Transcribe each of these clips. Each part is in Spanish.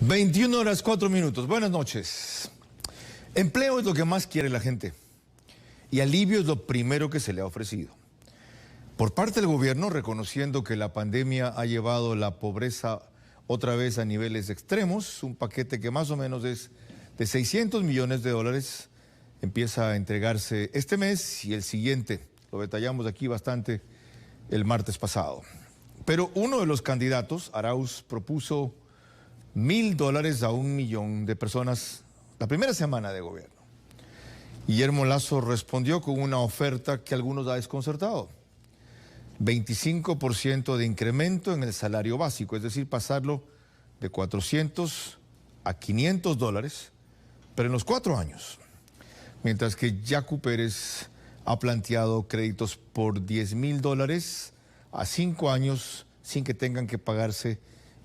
21 horas 4 minutos. Buenas noches. Empleo es lo que más quiere la gente y alivio es lo primero que se le ha ofrecido. Por parte del gobierno, reconociendo que la pandemia ha llevado la pobreza otra vez a niveles extremos, un paquete que más o menos es de 600 millones de dólares empieza a entregarse este mes y el siguiente. Lo detallamos aquí bastante el martes pasado. Pero uno de los candidatos, Arauz, propuso $1,000 a 1 millón de personas la primera semana de gobierno. Guillermo Lasso respondió con una oferta que a algunos ha desconcertado. 25% de incremento en el salario básico, es decir, pasarlo de 400 a $500, pero en los 4 años. Mientras que Yacu Pérez ha planteado créditos por $10,000 a 5 años sin que tengan que pagarse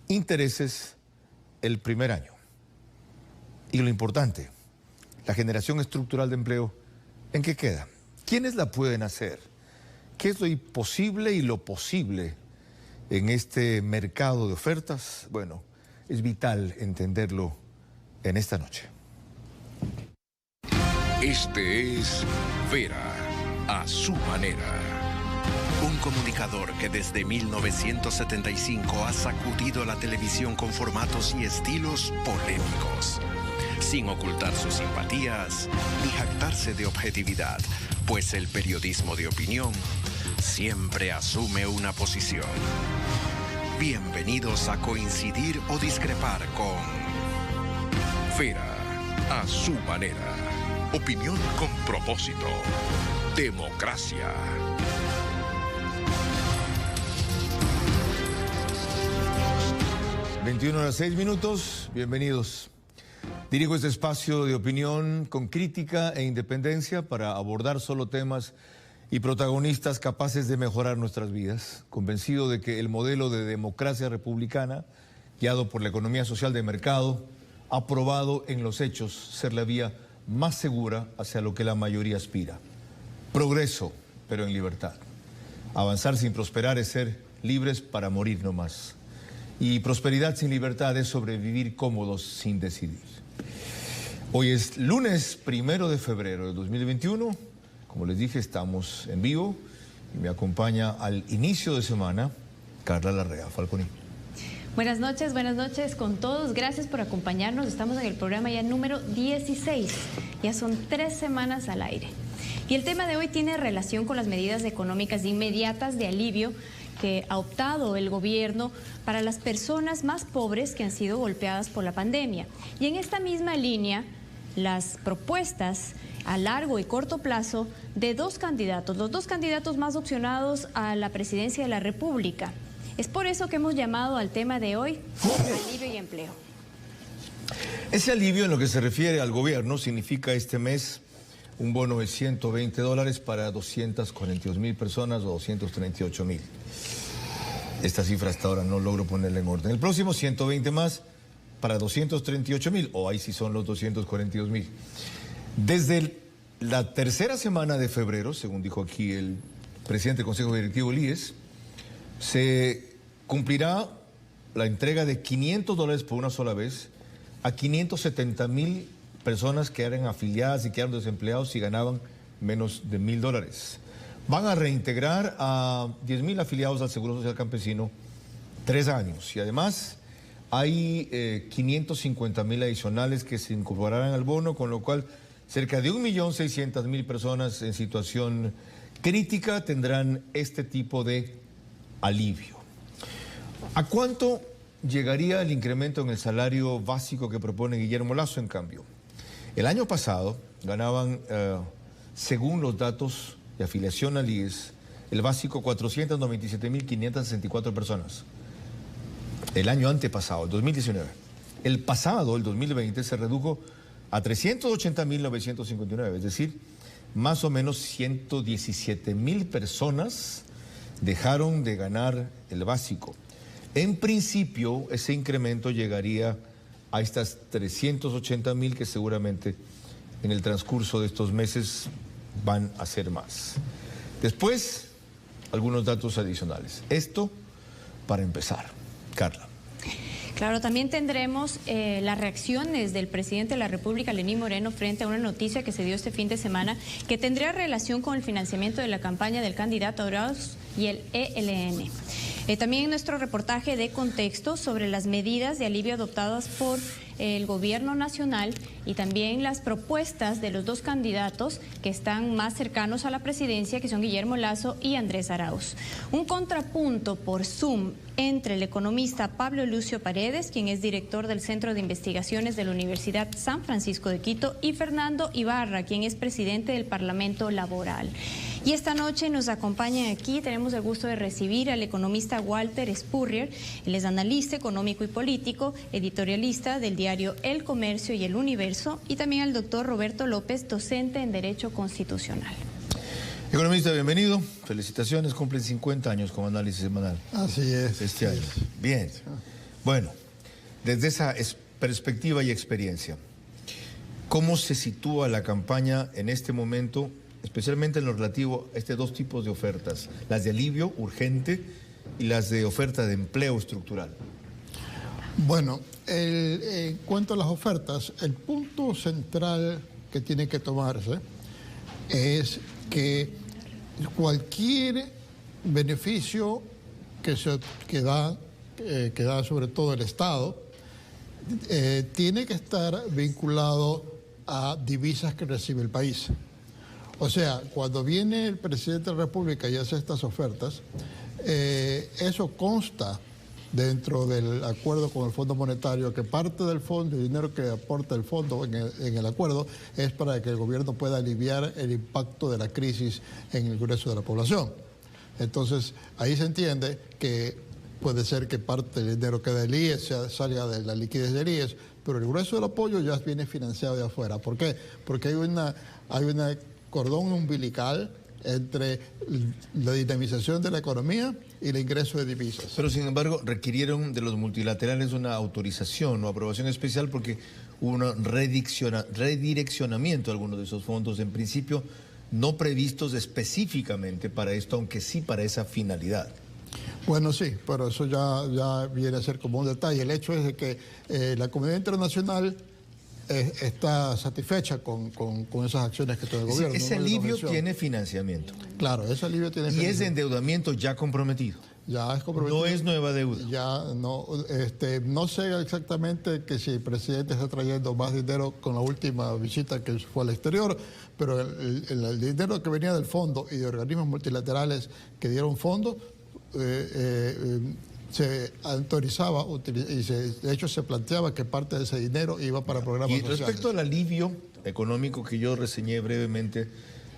intereses el primer año. Y lo importante, la generación estructural de empleo, ¿en qué queda? ¿Quiénes la pueden hacer? ¿Qué es lo imposible y lo posible en este mercado de ofertas? Bueno, es vital entenderlo en esta noche. Este es Vera, a su manera. Un comunicador que desde 1975 ha sacudido la televisión con formatos y estilos polémicos, sin ocultar sus simpatías ni jactarse de objetividad, pues el periodismo de opinión siempre asume una posición. Bienvenidos a coincidir o discrepar con Vera, a su manera. Opinión con propósito. Democracia. ...21 horas 6 minutos, bienvenidos. Dirijo este espacio de opinión con crítica e independencia para abordar solo temas y protagonistas capaces de mejorar nuestras vidas, convencido de que el modelo de democracia republicana, guiado por la economía social de mercado, ha probado en los hechos ser la vía más segura hacia lo que la mayoría aspira. Progreso, pero en libertad. Avanzar sin prosperar es ser libres para morir nomás. Y prosperidad sin libertad es sobrevivir cómodos sin decidir. Hoy es lunes 1 de febrero de 2021. Como les dije, estamos en vivo y me acompaña al inicio de semana Carla Larrea Falconi. Buenas noches con todos. Gracias por acompañarnos. Estamos en el programa ya número 16. Ya son 3 semanas al aire. Y el tema de hoy tiene relación con las medidas económicas inmediatas de alivio que ha optado el gobierno para las personas más pobres que han sido golpeadas por la pandemia. Y en esta misma línea, las propuestas a largo y corto plazo de 2 candidatos, los 2 candidatos más opcionados a la presidencia de la República. Es por eso que hemos llamado al tema de hoy alivio y empleo. Ese alivio en lo que se refiere al gobierno significa este mes un bono de $120 para 242,000 personas o 238,000. Esta cifra hasta ahora no logro ponerla en orden. El próximo 120 más para 238,000, o ahí sí son los 242,000. Desde la tercera semana de febrero, según dijo aquí el presidente del Consejo Directivo Líes, se cumplirá la entrega de $500 por una sola vez a 570,000 personas que eran afiliadas y quedaron desempleados y ganaban menos de $1,000. Van a reintegrar a 10,000 afiliados al Seguro Social Campesino 3 años. Y además hay 550,000 adicionales que se incorporarán al bono, con lo cual cerca de 1.600.000 personas en situación crítica tendrán este tipo de alivio. ¿A cuánto llegaría el incremento en el salario básico que propone Guillermo Lasso, en cambio? El año pasado ganaban, según los datos de afiliación al IES, el básico 497.564 personas. El año antepasado, el 2019. El pasado, el 2020, se redujo a 380.959, es decir, más o menos 117,000 personas dejaron de ganar el básico. En principio, ese incremento llegaría a estas 380,000 que seguramente en el transcurso de estos meses van a ser más. Después, algunos datos adicionales. Esto para empezar. Carla. Claro, también tendremos las reacciones del presidente de la República, Lenín Moreno, frente a una noticia que se dio este fin de semana que tendría relación con el financiamiento de la campaña del candidato Arauz y el ELN. También nuestro reportaje de contexto sobre las medidas de alivio adoptadas por el gobierno nacional y también las propuestas de los dos candidatos que están más cercanos a la presidencia, que son Guillermo Lasso y Andrés Arauz. Un contrapunto por Zoom entre el economista Pablo Lucio Paredes, quien es director del Centro de Investigaciones de la Universidad San Francisco de Quito, y Fernando Ibarra, quien es presidente del Parlamento Laboral. Y esta noche nos acompaña aquí, tenemos el gusto de recibir al economista Walter Spurrier. Él es analista económico y político, editorialista del diario El Comercio y El Universo, y también al doctor Roberto López, docente en Derecho Constitucional. Economista, bienvenido. Felicitaciones, cumplen 50 años como análisis semanal. Así es. Este año. Bien. Bueno, desde esa perspectiva y experiencia, ¿cómo se sitúa la campaña en este momento, especialmente en lo relativo a estos dos tipos de ofertas, las de alivio urgente y las de oferta de empleo estructural? Bueno, en cuanto a las ofertas, el punto central que tiene que tomarse es que cualquier beneficio que da sobre todo el Estado tiene que estar vinculado a divisas que recibe el país. O sea, cuando viene el presidente de la República y hace estas ofertas, eso consta dentro del acuerdo con el Fondo Monetario, que parte del fondo, el dinero que aporta el fondo en el acuerdo, es para que el gobierno pueda aliviar el impacto de la crisis en el grueso de la población. Entonces, ahí se entiende que puede ser que parte del dinero que da el IES salga de la liquidez del IES, pero el grueso del apoyo ya viene financiado de afuera. ¿Por qué? Porque hay una cordón umbilical entre la dinamización de la economía y el ingreso de divisas. Pero sin embargo requirieron de los multilaterales una autorización o aprobación especial porque hubo un redireccionamiento de algunos de esos fondos, en principio no previstos específicamente para esto, aunque sí para esa finalidad. Bueno, sí, pero eso ya viene a ser como un detalle. El hecho es de que la comunidad internacional está satisfecha con esas acciones que toma el gobierno. Ese alivio tiene financiamiento. Claro, ese alivio tiene financiamiento. Y es de endeudamiento ya comprometido. Ya es comprometido. No es nueva deuda. Ya no, no sé exactamente que si el presidente está trayendo más dinero con la última visita que fue al exterior, pero el dinero que venía del fondo y de organismos multilaterales que dieron fondos, se autorizaba y de hecho se planteaba que parte de ese dinero iba para programas sociales. Y respecto al alivio económico que yo reseñé brevemente,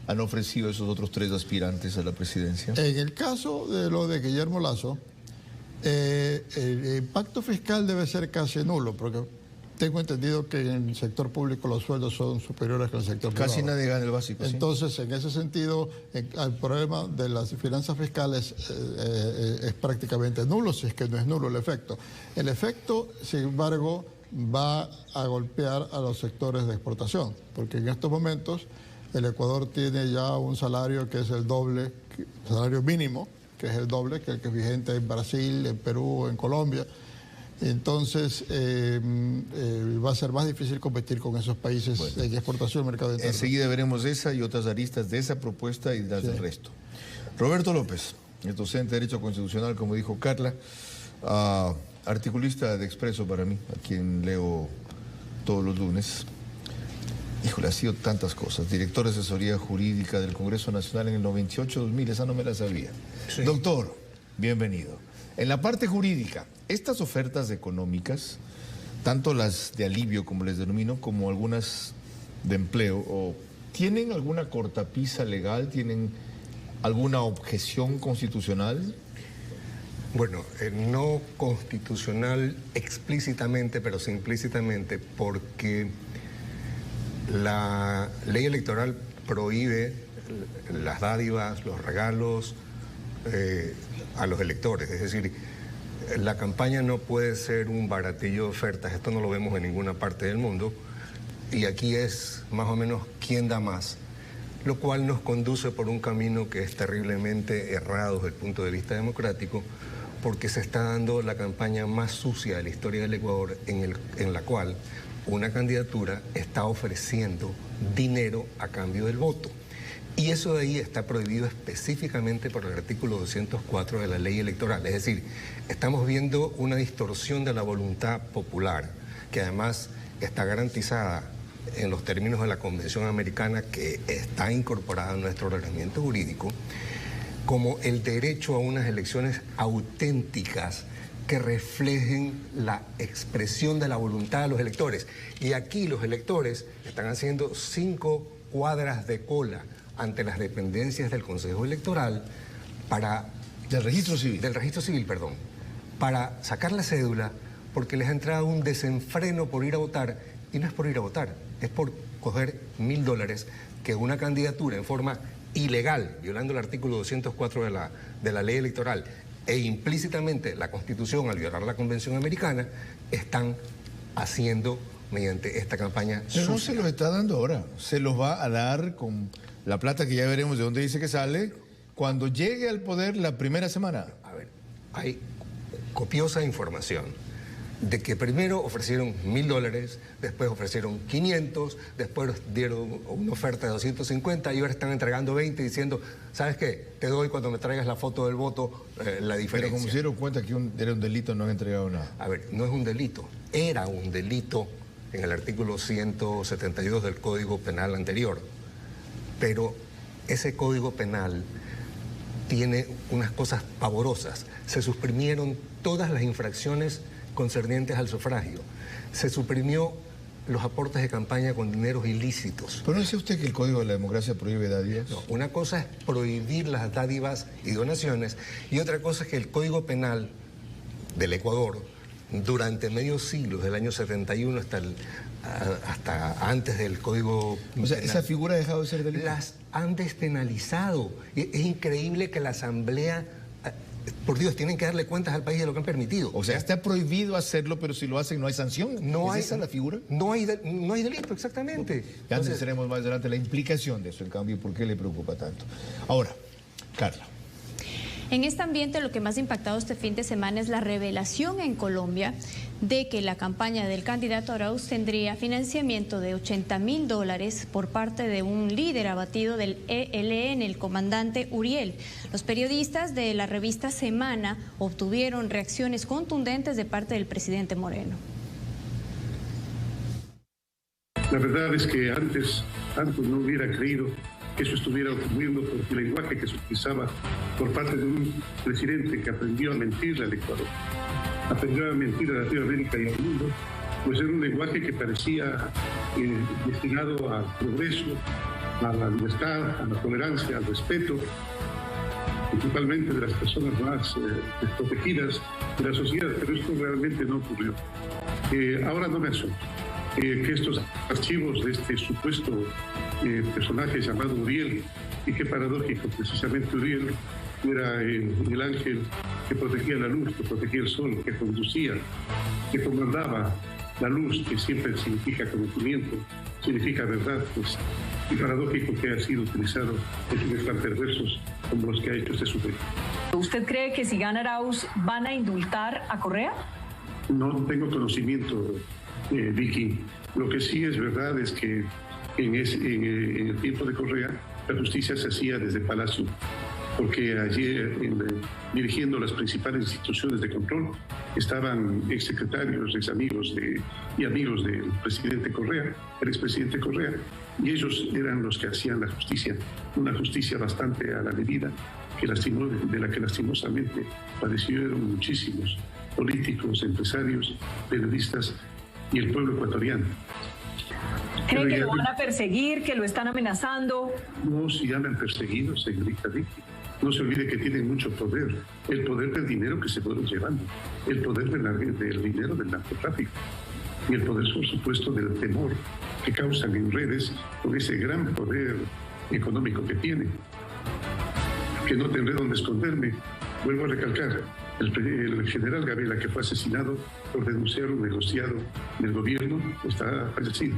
han ofrecido esos otros tres aspirantes a la presidencia. En el caso de lo de Guillermo Lasso, el impacto fiscal debe ser casi nulo, porque tengo entendido que en el sector público los sueldos son superiores que en el sector privado. Casi nadie gana el básico. Entonces, ¿sí? En ese sentido, el problema de las finanzas fiscales es prácticamente nulo, si es que no es nulo el efecto. El efecto, sin embargo, va a golpear a los sectores de exportación, porque en estos momentos el Ecuador tiene ya un salario que es el doble, salario mínimo, que es el doble que el que es vigente en Brasil, en Perú, en Colombia. Entonces, va a ser más difícil competir con esos países en exportación al mercado interno. Enseguida veremos esa y otras aristas de esa propuesta y las del resto. Roberto López, es docente de Derecho Constitucional, como dijo Carla, articulista de Expreso para mí, a quien leo todos los lunes. Híjole, ha sido tantas cosas. Director de Asesoría Jurídica del Congreso Nacional en el 98-2000, esa no me la sabía. Sí. Doctor, bienvenido. En la parte jurídica, estas ofertas económicas, tanto las de alivio, como les denomino, como algunas de empleo, ¿tienen alguna cortapisa legal? ¿Tienen alguna objeción constitucional? Bueno, no constitucional explícitamente, pero sí implícitamente, porque la ley electoral prohíbe las dádivas, los regalos a los electores. Es decir, la campaña no puede ser un baratillo de ofertas. Esto no lo vemos en ninguna parte del mundo. Y aquí es más o menos quién da más, lo cual nos conduce por un camino que es terriblemente errado desde el punto de vista democrático, porque se está dando la campaña más sucia de la historia del Ecuador, en la cual una candidatura está ofreciendo dinero a cambio del voto. Y eso de ahí está prohibido específicamente por el artículo 204 de la ley electoral. Es decir, estamos viendo una distorsión de la voluntad popular, que además está garantizada en los términos de la Convención Americana, que está incorporada en nuestro ordenamiento jurídico, como el derecho a unas elecciones auténticas que reflejen la expresión de la voluntad de los electores. Y aquí los electores están haciendo 5 cuadras de cola ante las dependencias del Consejo Electoral Del registro civil, perdón, para sacar la cédula, porque les ha entrado un desenfreno por ir a votar, y no es por ir a votar, es por coger $1.000 que una candidatura en forma ilegal, violando el artículo 204 de la ley electoral, e implícitamente la Constitución al violar la Convención Americana, están haciendo mediante esta campaña Pero sucia. no se los está dando ahora, se los va a dar con la plata que ya veremos de dónde dice que sale, cuando llegue al poder la primera semana. A ver, hay copiosa información de que primero ofrecieron $1.000, después ofrecieron 500, después dieron una oferta de 250 y ahora están entregando 20 diciendo, ¿sabes qué? Te doy cuando me traigas la foto del voto, la diferencia. Pero como se dieron cuenta que era un delito, no han entregado nada. A ver, no es un delito, era un delito en el artículo 172 del Código Penal anterior, pero ese Código Penal tiene unas cosas pavorosas. Se suprimieron todas las infracciones concernientes al sufragio. Se suprimió los aportes de campaña con dineros ilícitos. ¿Pero no dice usted que el Código de la Democracia prohíbe dádivas? No, una cosa es prohibir las dádivas y donaciones y otra cosa es que el Código Penal del Ecuador, durante medio siglo, desde el año 71 hasta antes del Código O sea, Penal, ¿esa figura ha dejado de ser delito? las han despenalizado. Es increíble que la Asamblea, por Dios, tienen que darle cuentas al país de lo que han permitido. O sea, está prohibido hacerlo, pero si lo hacen no hay sanción. No ¿Es esa la figura? No hay delito, exactamente. Ya Entonces, tenemos más adelante la implicación de eso, en cambio, ¿por qué le preocupa tanto? Ahora, Carla. En este ambiente lo que más ha impactado este fin de semana es la revelación en Colombia de que la campaña del candidato Arauz tendría financiamiento de $80.000 por parte de un líder abatido del ELN, el comandante Uriel. Los periodistas de la revista Semana obtuvieron reacciones contundentes de parte del presidente Moreno. La verdad es que antes no hubiera creído que eso estuviera ocurriendo, porque el lenguaje que se utilizaba por parte de un presidente que aprendió a mentirle al Ecuador, aprendió a mentir a Latinoamérica y al mundo, pues era un lenguaje que parecía destinado al progreso, a la libertad, a la tolerancia, al respeto, principalmente de las personas más desprotegidas de la sociedad, pero esto realmente no ocurrió. Ahora no me asombra que estos archivos de este supuesto personaje llamado Uriel, y qué paradójico, precisamente Uriel era el ángel que protegía la luz, que protegía el sol, que conducía, que comandaba la luz, que siempre significa conocimiento, significa verdad, pues, y paradójico que ha sido utilizado en fines tan perversos como los que ha hecho este sujeto. ¿Usted cree que si gana Arauz van a indultar a Correa? No tengo conocimiento, Vicky. Lo que sí es verdad es que en el tiempo de Correa la justicia se hacía desde Palacio, porque allí dirigiendo las principales instituciones de control estaban exsecretarios, examigos y amigos del presidente Correa, el expresidente Correa, y ellos eran los que hacían la justicia, una justicia bastante a la medida, de la que lastimosamente padecieron muchísimos políticos, empresarios, periodistas y el pueblo ecuatoriano. ¿Cree que lo van a perseguir, que lo están amenazando? No, si ya me han perseguido, señorita Vicky. No se olvide que tienen mucho poder. El poder del dinero que se fueron llevando. El poder del dinero del narcotráfico. Y el poder, por supuesto, del temor que causan en redes con ese gran poder económico que tienen. Que no tendré dónde esconderme. Vuelvo a recalcar, el general Gabriela, que fue asesinado por denunciar un negociado del gobierno, está fallecido.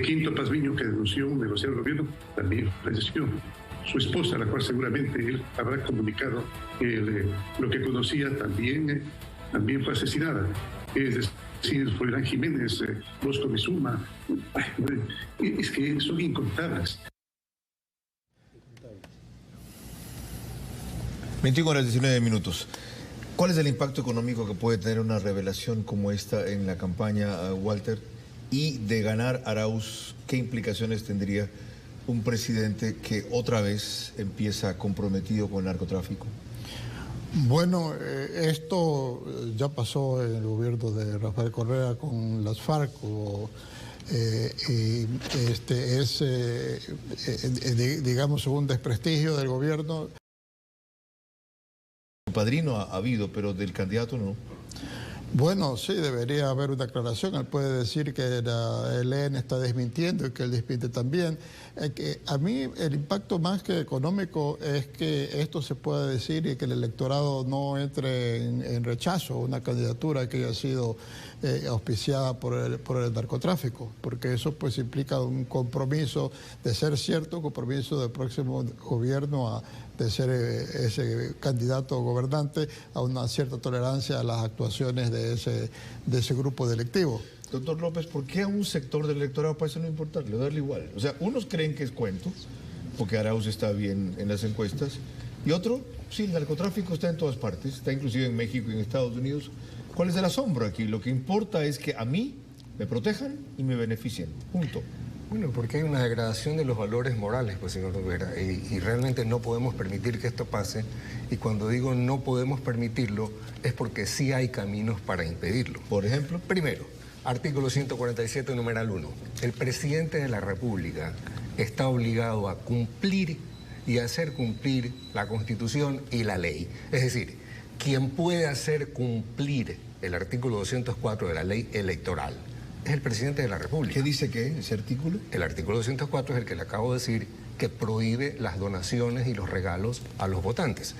Quinto Pazmiño, que denunció un negociado del gobierno, también falleció. su esposa, a la cual seguramente él habrá comunicado lo que conocía, también fue asesinada. Es decir, Floridán Jiménez, Bosco Mizuma. Es que son incontables. 21:19. ¿Cuál es el impacto económico que puede tener una revelación como esta en la campaña, Walter? Y de ganar Arauz, ¿qué implicaciones tendría un presidente que otra vez empieza comprometido con el narcotráfico? Bueno, esto ya pasó en el gobierno de Rafael Correa con las FARC, digamos, un desprestigio del gobierno. Padrino ha habido, pero del candidato no. Bueno, sí, debería haber una aclaración. Él puede decir que el EN está desmintiendo y que él desmiente también. Que a mí el impacto más que económico es que esto se pueda decir y que el electorado no entre en rechazo a una candidatura que haya sido auspiciada por el narcotráfico, porque eso pues implica un compromiso, de ser cierto, un compromiso del próximo gobierno de ser ese candidato gobernante, a una cierta tolerancia a las actuaciones de ese grupo delictivo. Doctor López, ¿por qué a un sector del electorado parece no importarle, darle igual? O sea, unos creen que es cuento, porque Arauz está bien en las encuestas, y otro, sí, el narcotráfico está en todas partes, está inclusive en México y en Estados Unidos. ¿Cuál es el asombro aquí? Lo que importa es que a mí me protejan y me beneficien, punto. Bueno, porque hay una degradación de los valores morales, pues, señor Rivera, y realmente no podemos permitir que esto pase, y cuando digo no podemos permitirlo, es porque sí hay caminos para impedirlo. Por ejemplo, primero, artículo 147, numeral 1. El presidente de la República está obligado a cumplir y hacer cumplir la Constitución y la ley. Es decir, quien puede hacer cumplir el artículo 204 de la ley electoral es el presidente de la República. ¿Qué dice qué, ese artículo? El artículo 204 es el que le acabo de decir, que prohíbe las donaciones y los regalos a los votantes.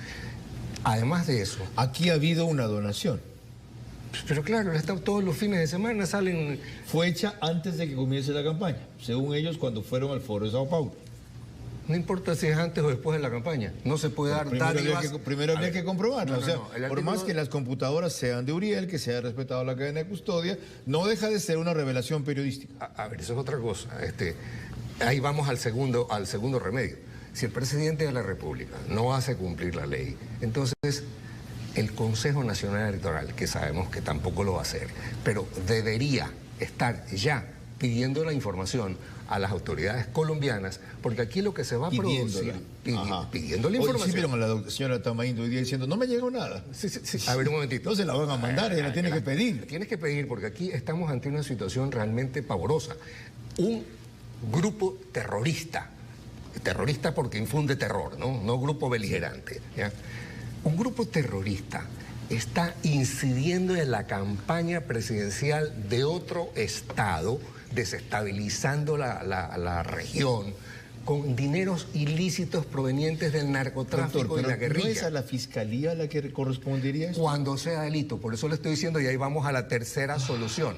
Además de eso... Aquí ha habido una donación. Pero claro, todos los fines de semana salen... Fue hecha antes de que comience la campaña, según ellos, cuando fueron al Foro de Sao Paulo. No importa si es antes o después de la campaña. No se puede dar dádivas. Primero habría que comprobarlo. Por más que las computadoras sean de Uriel, que se haya respetado la cadena de custodia, no deja de ser una revelación periodística. A ver, eso es otra cosa. Ahí vamos al segundo remedio. Si el presidente de la República no hace cumplir la ley, entonces el Consejo Nacional Electoral, que sabemos que tampoco lo va a hacer, pero debería estar ya pidiendo la información a las autoridades colombianas, porque aquí lo que se va a producir... Pidiendo la información. Sí, pero con la señora Tamaíndo hoy día diciendo, no me llegó nada. Sí. A ver, un momentito. No se la van a mandar, ella la tiene que pedir. Tienes que pedir, porque aquí estamos ante una situación realmente pavorosa. Un grupo terrorista porque infunde terror, no grupo beligerante, ¿ya? Un grupo terrorista está incidiendo en la campaña presidencial de otro estado, desestabilizando la región, con dineros ilícitos provenientes del narcotráfico. Doctor, y la guerrilla. ¿No es a la fiscalía la que correspondería eso? Cuando sea delito, por eso le estoy diciendo, y ahí vamos a la tercera solución.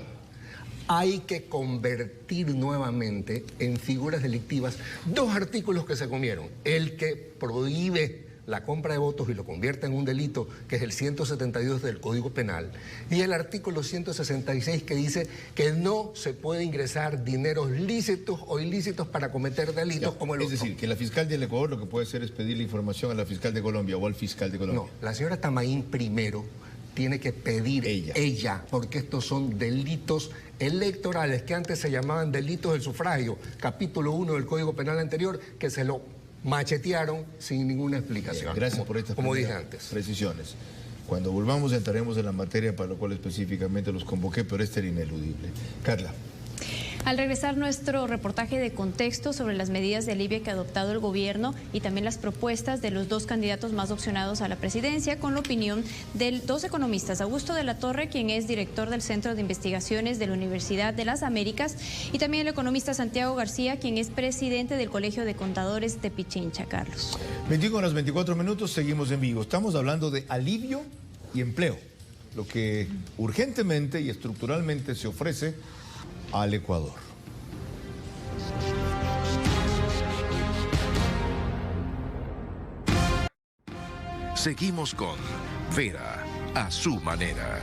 Hay que convertir nuevamente en figuras delictivas dos artículos que se comieron. El que prohíbe la compra de votos y lo convierte en un delito, que es el 172 del Código Penal, y el artículo 166 que dice que no se puede ingresar dineros lícitos o ilícitos para cometer delitos como el otro. Es decir, que la fiscal del Ecuador lo que puede hacer es pedirle información a la fiscal de Colombia o al fiscal de Colombia. No, la señora Tamaín primero tiene que pedir ella, porque estos son delitos electorales que antes se llamaban delitos del sufragio, capítulo 1 del Código Penal anterior, que se lo machetearon sin ninguna explicación. Gracias por estas como dije antes. Precisiones. Cuando volvamos entraremos en la materia para lo cual específicamente los convoqué, pero este era ineludible. Carla. Al regresar nuestro reportaje de contexto sobre las medidas de alivio que ha adoptado el gobierno y también las propuestas de los dos candidatos más opcionados a la presidencia, con la opinión de dos economistas, Augusto de la Torre, quien es director del Centro de Investigaciones de la Universidad de las Américas, y también el economista Santiago García, quien es presidente del Colegio de Contadores de Pichincha. Carlos. 21:24, seguimos en vivo. Estamos hablando de alivio y empleo, lo que urgentemente y estructuralmente se ofrece al Ecuador. Seguimos con Vera a su manera.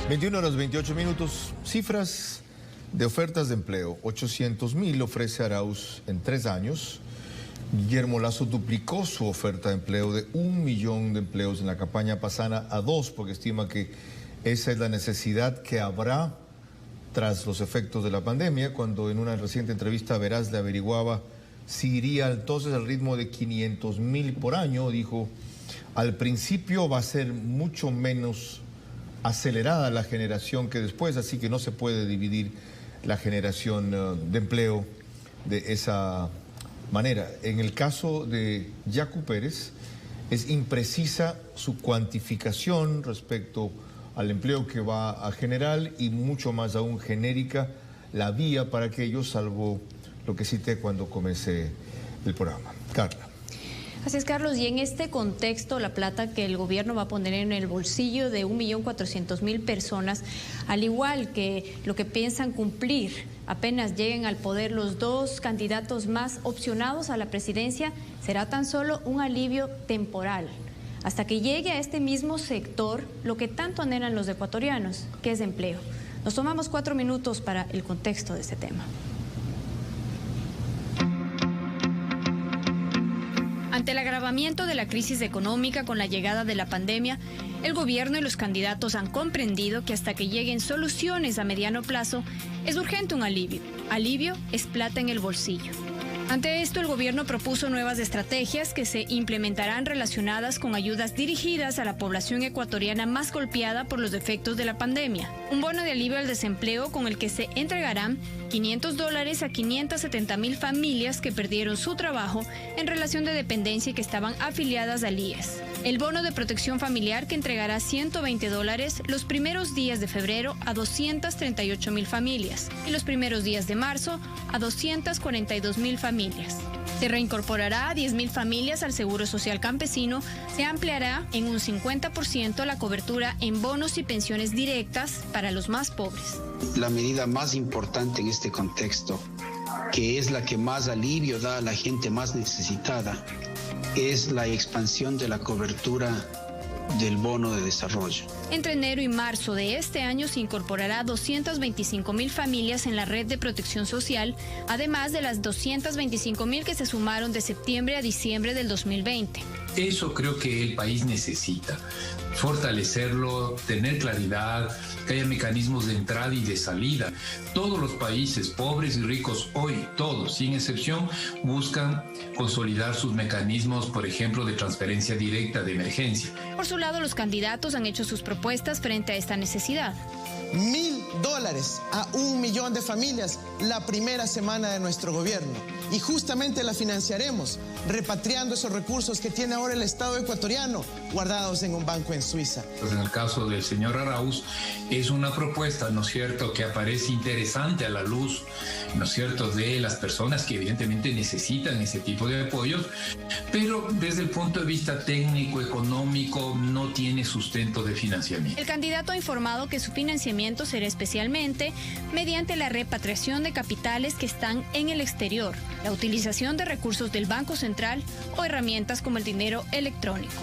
21:28. Cifras de ofertas de empleo. 800,000 ofrece Arauz en 3 años. Guillermo Lasso duplicó su oferta de empleo de 1 millón de empleos en la campaña pasada a 2, porque estima que esa es la necesidad que habrá tras los efectos de la pandemia, cuando en una reciente entrevista Veraz le averiguaba si iría entonces al ritmo de 500,000 por año. Dijo, al principio va a ser mucho menos acelerada la generación que después, así que no se puede dividir la generación de empleo de esa manera. En el caso de Yacu Pérez, es imprecisa su cuantificación respecto al empleo que va a generar y mucho más aún genérica la vía para aquello, salvo lo que cité cuando comencé el programa. Carla. Así es, Carlos, y en este contexto, la plata que el gobierno va a poner en el bolsillo de 1.400.000 personas, al igual que lo que piensan cumplir apenas lleguen al poder los 2 candidatos más opcionados a la presidencia, será tan solo un alivio temporal, hasta que llegue a este mismo sector lo que tanto anhelan los ecuatorianos, que es empleo. Nos tomamos 4 minutos para el contexto de este tema. Ante el agravamiento de la crisis económica con la llegada de la pandemia, el gobierno y los candidatos han comprendido que hasta que lleguen soluciones a mediano plazo, es urgente un alivio. Alivio es plata en el bolsillo. Ante esto, el gobierno propuso nuevas estrategias que se implementarán relacionadas con ayudas dirigidas a la población ecuatoriana más golpeada por los efectos de la pandemia. Un bono de alivio al desempleo con el que se entregarán $500 a 570,000 familias que perdieron su trabajo en relación de dependencia y que estaban afiliadas al IES. El bono de protección familiar que entregará $120 los primeros días de febrero a 238,000 familias y los primeros días de marzo a 242,000 familias. Se reincorporará a 10,000 familias al Seguro Social Campesino, se ampliará en un 50% la cobertura en bonos y pensiones directas para los más pobres. La medida más importante en este contexto, que es la que más alivio da a la gente más necesitada, es la expansión de la cobertura del bono de desarrollo. Entre enero y marzo de este año se incorporará 225,000 familias en la red de protección social, además de las 225,000 que se sumaron de septiembre a diciembre del 2020. Eso creo que el país necesita, fortalecerlo, tener claridad, que haya mecanismos de entrada y de salida. Todos los países, pobres y ricos, hoy, todos, sin excepción, buscan consolidar sus mecanismos, por ejemplo, de transferencia directa de emergencia. Por su lado, los candidatos han hecho sus propuestas frente a esta necesidad. $1,000 a 1 millón de familias la primera semana de nuestro gobierno. Y justamente la financiaremos repatriando esos recursos que tiene ahora el Estado ecuatoriano guardados en un banco en Suiza. Pues en el caso del señor Arauz es una propuesta, ¿no es cierto?, que aparece interesante a la luz, ¿no es cierto?, de las personas que evidentemente necesitan ese tipo de apoyos, pero desde el punto de vista técnico, económico, no tiene sustento de financiamiento. El candidato ha informado que su financiamiento será especialmente mediante la repatriación de capitales que están en el exterior, la utilización de recursos del Banco Central o herramientas como el dinero electrónico.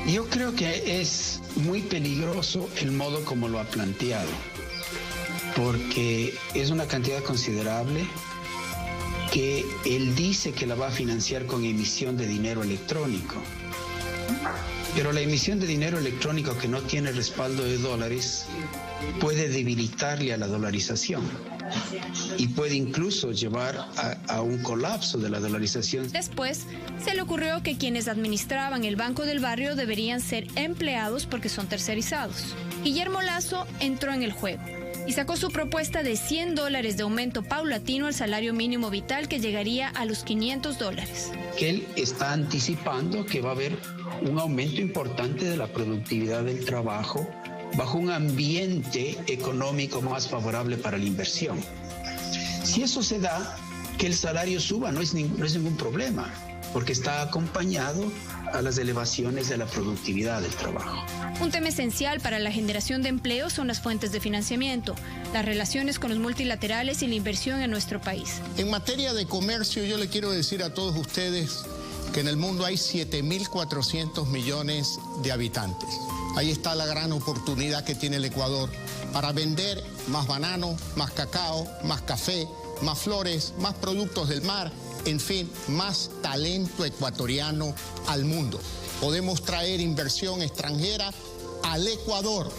Yo creo que es muy peligroso el modo como lo ha planteado, porque es una cantidad considerable que él dice que la va a financiar con emisión de dinero electrónico. Pero la emisión de dinero electrónico que no tiene respaldo de dólares puede debilitarle a la dolarización y puede incluso llevar a un colapso de la dolarización. Después, se le ocurrió que quienes administraban el Banco del Barrio deberían ser empleados porque son tercerizados. Guillermo Lasso entró en el juego y sacó su propuesta de $100 de aumento paulatino al salario mínimo vital que llegaría a los $500. Que él está anticipando que va a haber un aumento importante de la productividad del trabajo bajo un ambiente económico más favorable para la inversión. Si eso se da, que el salario suba no es ningún problema, porque está acompañado a las elevaciones de la productividad del trabajo. Un tema esencial para la generación de empleo son las fuentes de financiamiento, las relaciones con los multilaterales y la inversión en nuestro país. En materia de comercio, yo le quiero decir a todos ustedes que en el mundo hay 7.400 millones de habitantes. Ahí está la gran oportunidad que tiene el Ecuador para vender más banano, más cacao, más café, más flores, más productos del mar, en fin, más talento ecuatoriano al mundo. Podemos traer inversión extranjera al Ecuador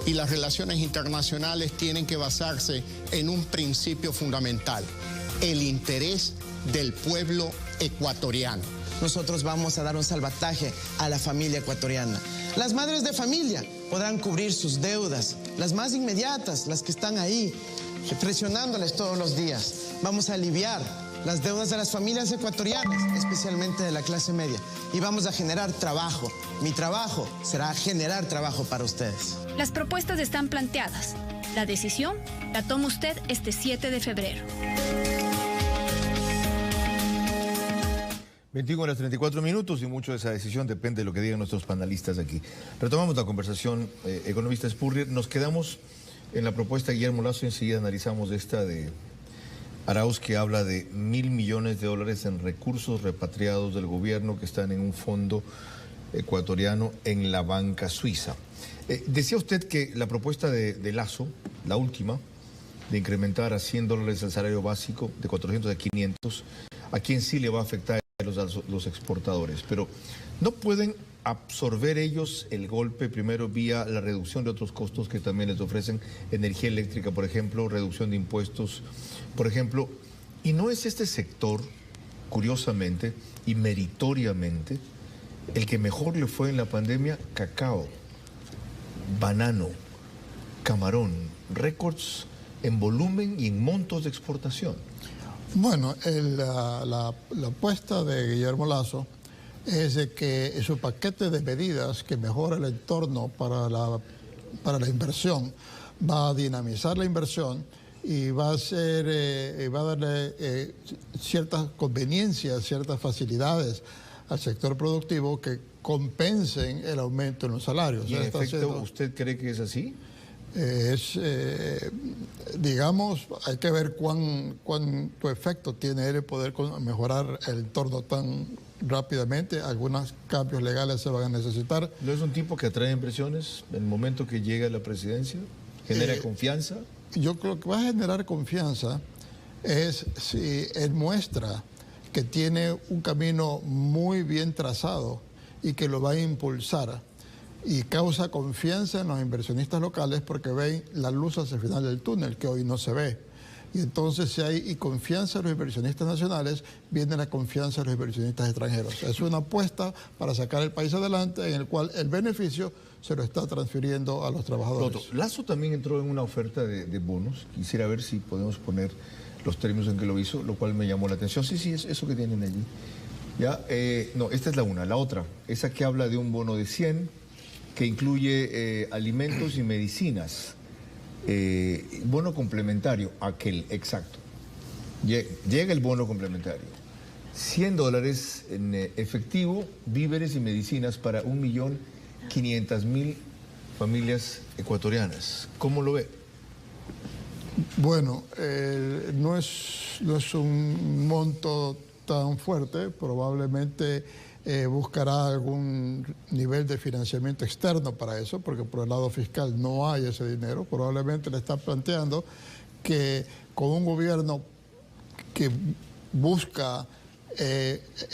y las relaciones internacionales tienen que basarse en un principio fundamental, el interés del pueblo ecuatoriano. Nosotros vamos a dar un salvataje a la familia ecuatoriana. Las madres de familia podrán cubrir sus deudas, las más inmediatas, las que están ahí, presionándoles todos los días. Vamos a aliviar las deudas de las familias ecuatorianas, especialmente de la clase media. Y vamos a generar trabajo. Mi trabajo será generar trabajo para ustedes. Las propuestas están planteadas. La decisión la toma usted este 7 de febrero. 21:34 y mucho de esa decisión depende de lo que digan nuestros panelistas aquí. Retomamos la conversación, economista Spurrier. Nos quedamos en la propuesta de Guillermo Lasso y enseguida analizamos esta de Arauz, que habla de $1.000 millones en recursos repatriados del gobierno que están en un fondo ecuatoriano en la banca suiza. Decía usted que la propuesta de Lasso, la última, de incrementar a $100 el salario básico de 400 a 500, a quien sí le va a afectar los exportadores, pero ¿no pueden absorber ellos el golpe primero vía la reducción de otros costos que también les ofrecen, energía eléctrica, por ejemplo, reducción de impuestos, por ejemplo? ¿Y no es este sector, curiosamente y meritoriamente, el que mejor le fue en la pandemia? Cacao, banano, camarón, récords en volumen y en montos de exportación. Bueno, la apuesta de Guillermo Lasso es de que su paquete de medidas que mejora el entorno para la inversión va a dinamizar la inversión y va a darle ciertas conveniencias, ciertas facilidades al sector productivo que compensen el aumento en los salarios. ¿Y en efecto usted cree que es así? Digamos, hay que ver cuánto efecto tiene el poder mejorar el entorno tan rápidamente. Algunos cambios legales se van a necesitar. ¿No es un tipo que atrae impresiones en el momento que llega a la presidencia? ¿Genera confianza? Yo creo que va a generar confianza es si él muestra que tiene un camino muy bien trazado y que lo va a impulsar. Y causa confianza en los inversionistas locales porque ven la luz hacia el final del túnel, que hoy no se ve. Y entonces, si hay confianza en los inversionistas nacionales, viene la confianza en los inversionistas extranjeros. Es una apuesta para sacar el país adelante, en el cual el beneficio se lo está transfiriendo a los trabajadores. Lasso también entró en una oferta de bonos. Quisiera ver si podemos poner los términos en que lo hizo, lo cual me llamó la atención. Sí, es eso que tienen allí. Ya, no, esta es la una. La otra, esa que habla de un bono de 100, que incluye alimentos y medicinas. Bono complementario, aquel, exacto. Llega el bono complementario. $100 en efectivo, víveres y medicinas para 1.500.000 familias ecuatorianas. ¿Cómo lo ve? Bueno, no es un monto tan fuerte, probablemente buscará algún nivel de financiamiento externo para eso, porque por el lado fiscal no hay ese dinero. Probablemente le está planteando que con un gobierno que busca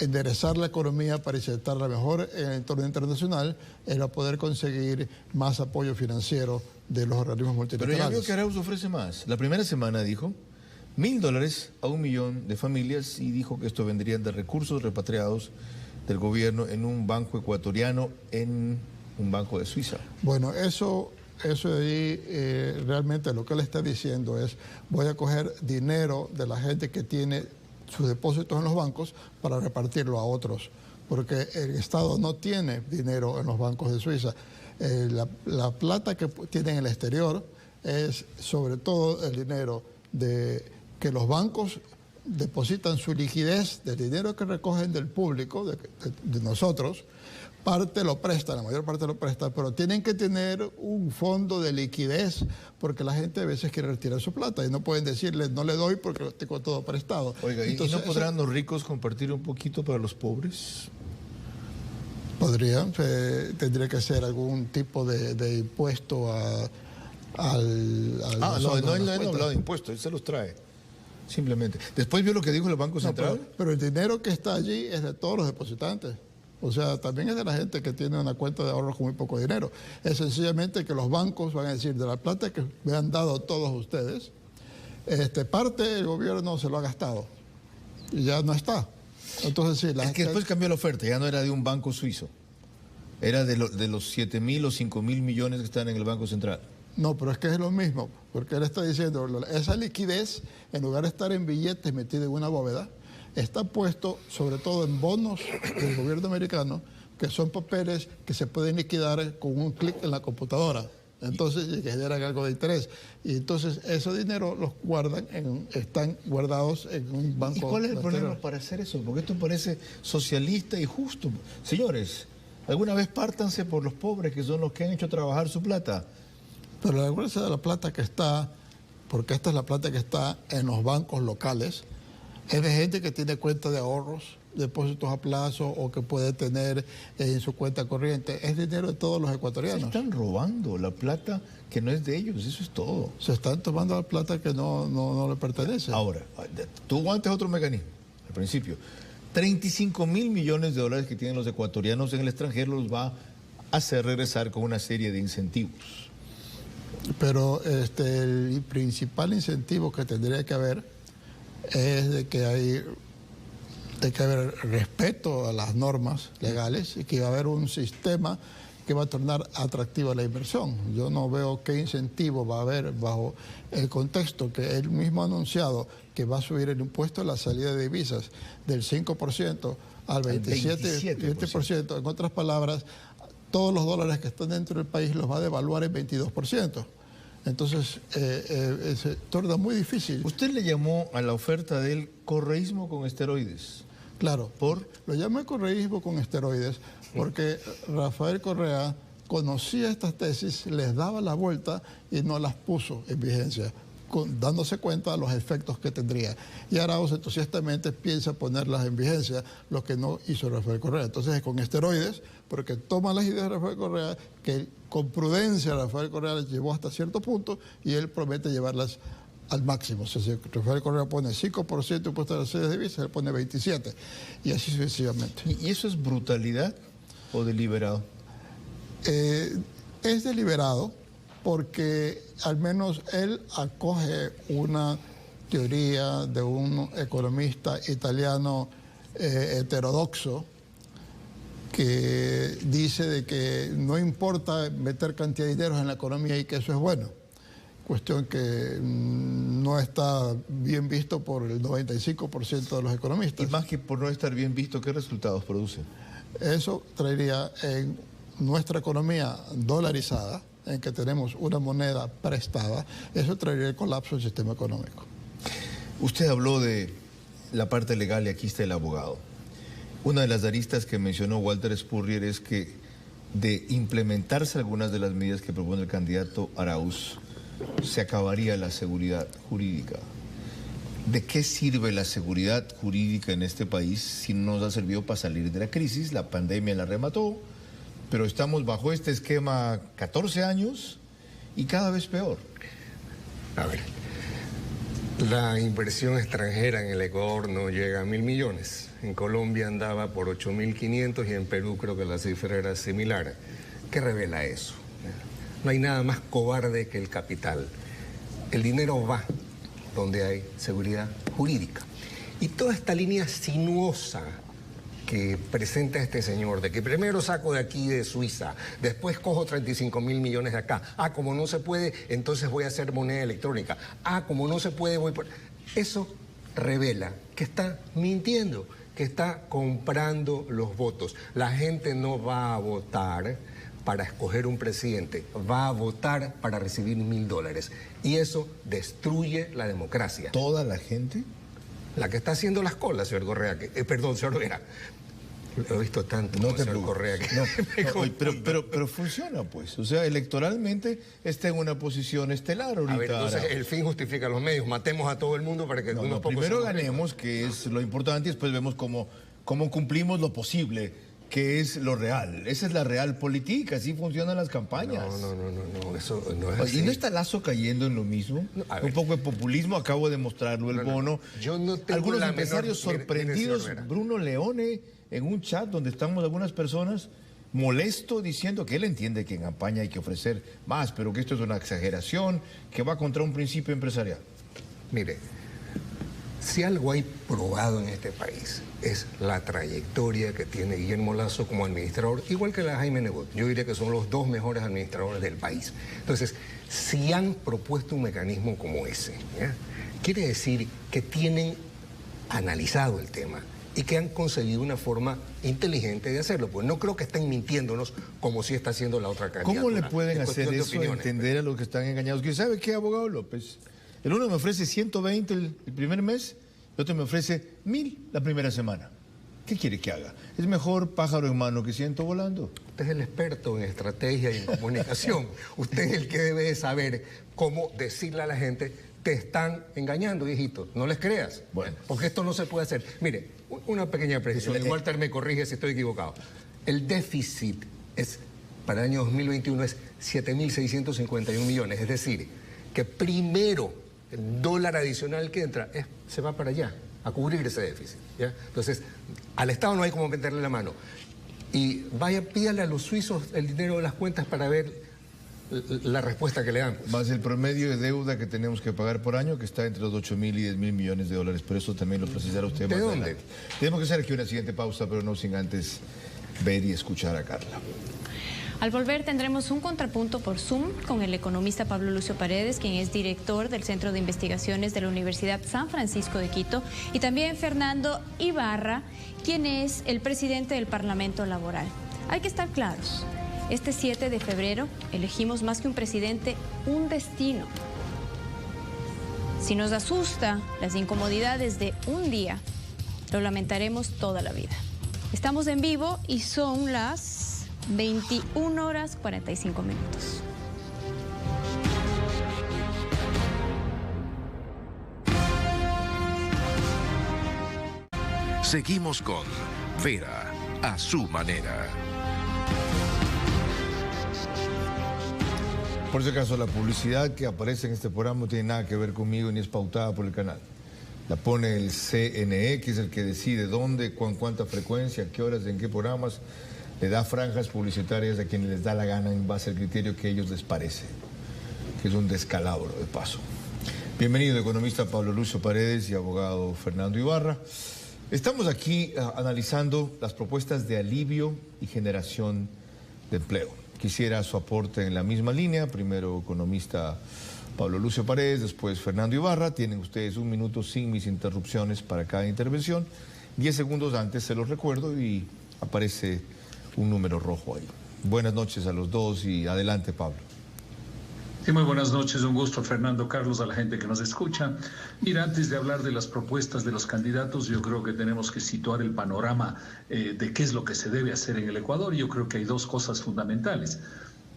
enderezar la economía para insertarla mejor en el entorno internacional, él va a poder conseguir más apoyo financiero de los organismos multilaterales. Pero ya vio que Arauz ofrece más. La primera semana dijo $1.000 a 1 millón de familias y dijo que esto vendrían de recursos repatriados del gobierno en un banco ecuatoriano, en un banco de Suiza. Bueno, eso de ahí realmente lo que él está diciendo es: voy a coger dinero de la gente que tiene sus depósitos en los bancos para repartirlo a otros, porque el Estado no tiene dinero en los bancos de Suiza. La plata que tiene en el exterior es sobre todo el dinero de que los bancos depositan su liquidez del dinero que recogen del público, de nosotros, parte lo presta, la mayor parte lo presta, pero tienen que tener un fondo de liquidez porque la gente a veces quiere retirar su plata y no pueden decirle no le doy porque lo tengo todo prestado. Oiga, entonces, ¿y no podrán los ricos compartir un poquito para los pobres? Podrían, tendría que ser algún tipo de impuesto al no he hablado de impuestos, él se los trae. Simplemente. Después vio lo que dijo el Banco Central. Pero el dinero que está allí es de todos los depositantes. O sea, también es de la gente que tiene una cuenta de ahorros con muy poco dinero. Es sencillamente que los bancos van a decir, de la plata que me han dado todos ustedes, parte el gobierno se lo ha gastado. Y ya no está. Entonces sí, es que después cambió la oferta, ya no era de un banco suizo. Era de los 7.000 o 5.000 millones que están en el Banco Central. No, pero es que es lo mismo, porque él está diciendo, esa liquidez, en lugar de estar en billetes metido en una bóveda, está puesto sobre todo en bonos del gobierno americano, que son papeles que se pueden liquidar con un clic en la computadora. Entonces, que generan algo de interés. Y entonces, ese dinero los guardan, están guardados en un banco. ¿Y cuál es el problema para hacer eso? Porque esto parece socialista y justo. Señores, alguna vez pártanse por los pobres, que son los que han hecho trabajar su plata. Pero la verdad de la plata que está, porque esta es la plata que está en los bancos locales, es de gente que tiene cuenta de ahorros, depósitos a plazo o que puede tener en su cuenta corriente. Es dinero de todos los ecuatorianos. Se están robando la plata que no es de ellos, eso es todo. Se están tomando la plata que no le pertenece. Ahora, tuvo antes otro mecanismo, al principio. 35.000 millones de dólares que tienen los ecuatorianos en el extranjero los va a hacer regresar con una serie de incentivos. Pero el principal incentivo que tendría que haber es de que hay que haber respeto a las normas legales y que va a haber un sistema que va a tornar atractiva la inversión. Yo no veo qué incentivo va a haber bajo el contexto que él mismo ha anunciado que va a subir el impuesto a la salida de divisas del 5% al 27%. En otras palabras, todos los dólares que están dentro del país los va a devaluar en 22%. Entonces, se torna muy difícil. ¿Usted le llamó a la oferta del correísmo con esteroides? Claro, lo llamé correísmo con esteroides porque Rafael Correa conocía estas tesis, les daba la vuelta y no las puso en vigencia, dándose cuenta de los efectos que tendría. Y Arauz entusiastamente piensa ponerlas en vigencia, lo que no hizo Rafael Correa. Entonces es con esteroides, porque toma las ideas de Rafael Correa, que con prudencia Rafael Correa las llevó hasta cierto punto y él promete llevarlas al máximo. O sea, si Rafael Correa pone 5% impuesto a las series de divisas, él pone 27%, y así sucesivamente. ¿Y eso es brutalidad o deliberado? Es deliberado, porque al menos él acoge una teoría de un economista italiano heterodoxo que dice de que no importa meter cantidad de dinero en la economía y que eso es bueno. Cuestión que no está bien visto por el 95% de los economistas. Y más que por no estar bien visto, ¿qué resultados produce? Eso traería en nuestra economía dolarizada, en que tenemos una moneda prestada, eso traería el colapso del sistema económico. Usted habló de la parte legal y aquí está el abogado. Una de las aristas que mencionó Walter Spurrier es que de implementarse algunas de las medidas que propone el candidato Arauz, se acabaría la seguridad jurídica. ¿De qué sirve la seguridad jurídica en este país si no nos ha servido para salir de la crisis? La pandemia la remató, pero estamos bajo este esquema 14 años y cada vez peor. A ver, la inversión extranjera en el Ecuador no llega a 1.000 millones. En Colombia andaba por 8.500 y en Perú creo que la cifra era similar. ¿Qué revela eso? No hay nada más cobarde que el capital. El dinero va donde hay seguridad jurídica. Y toda esta línea sinuosa que presenta este señor, de que primero saco de aquí de Suiza, después cojo 35.000 millones de acá. Ah, como no se puede, entonces voy a hacer moneda electrónica. Ah, como no se puede, voy por... Eso revela que está mintiendo, que está comprando los votos. La gente no va a votar para escoger un presidente, va a votar para recibir $1.000. Y eso destruye la democracia. ¿Toda la gente? La que está haciendo las colas, señor Correa, señor Vera. Lo he visto tanto. No te Correa. Pero funciona, pues. O sea, electoralmente está en una posición estelar ahorita. A ver, entonces el fin justifica los medios. Matemos a todo el mundo para que unos pocos... Primero ganemos, que es lo importante, y después vemos cómo cumplimos lo posible, que es lo real. Esa es la real política, así funcionan las campañas. No, eso no es así. ¿Y no está Lazo cayendo en lo mismo? Un poco de populismo, acabo de mostrarlo, el bono. Yo no tengo algunos la empresarios sorprendidos, Bruno Leone, en un chat donde estamos algunas personas, molesto, diciendo que él entiende que en campaña hay que ofrecer más, pero que esto es una exageración, que va contra un principio empresarial. Mire, si algo hay probado en este país es la trayectoria que tiene Guillermo Lazo como administrador, igual que la Jaime Nebot. Yo diría que son los dos mejores administradores del país. Entonces, si han propuesto un mecanismo como ese, ¿ya? Quiere decir que tienen analizado el tema y que han conseguido una forma inteligente de hacerlo. Pues no creo que estén mintiéndonos como si está haciendo la otra candidatura. ¿Cómo le pueden hacer eso, entender a los que están engañados? ¿Quién sabe qué, abogado López? El uno me ofrece 120 el primer mes, el otro me ofrece 1000 la primera semana. ¿Qué quiere que haga? Es mejor pájaro en mano que ciento volando. Usted es el experto en estrategia y en comunicación. Usted es el que debe de saber cómo decirle a la gente: te están engañando, hijito, no les creas. Bueno. Porque esto no se puede hacer. Mire, una pequeña precisión, y Walter me corrige si estoy equivocado. El déficit para el año 2021 es 7.651 millones, es decir, que primero el dólar adicional que entra se va para allá, a cubrir ese déficit, ¿ya? Entonces, al Estado no hay como meterle la mano. Y pídale a los suizos el dinero de las cuentas para ver la respuesta que le dan. Más el promedio de deuda que tenemos que pagar por año, que está entre los 8.000 y 10.000 millones de dólares. Por eso también lo precisará usted más adelante. Tenemos que hacer aquí una siguiente pausa, pero no sin antes ver y escuchar a Carla. Al volver tendremos un contrapunto por Zoom con el economista Pablo Lucio Paredes, quien es director del Centro de Investigaciones de la Universidad San Francisco de Quito, y también Fernando Ibarra, quien es el presidente del Parlamento Laboral. Hay que estar claros. Este 7 de febrero elegimos más que un presidente, un destino. Si nos asusta las incomodidades de un día, lo lamentaremos toda la vida. Estamos en vivo y son las 21:45. Seguimos con Vera a su manera. Por si acaso, la publicidad que aparece en este programa no tiene nada que ver conmigo ni es pautada por el canal. La pone el CNE, que es el que decide dónde, con cuánta frecuencia, a qué horas, en qué programas. Le da franjas publicitarias a quienes les da la gana en base al criterio que a ellos les parece, que es un descalabro de paso. Bienvenido, economista Pablo Lucio Paredes y abogado Fernando Ibarra. Estamos aquí analizando las propuestas de alivio y generación de empleo. Quisiera su aporte en la misma línea. Primero, economista Pablo Lucio Paredes, después Fernando Ibarra. Tienen ustedes 1 minuto sin mis interrupciones para cada intervención. 10 segundos antes se los recuerdo y aparece un número rojo ahí. Buenas noches a los dos y adelante, Pablo. Sí, muy buenas noches, un gusto, Fernando, Carlos, a la gente que nos escucha. Mira, antes de hablar de las propuestas de los candidatos, yo creo que tenemos que situar el panorama de qué es lo que se debe hacer en el Ecuador. Yo creo que hay dos cosas fundamentales.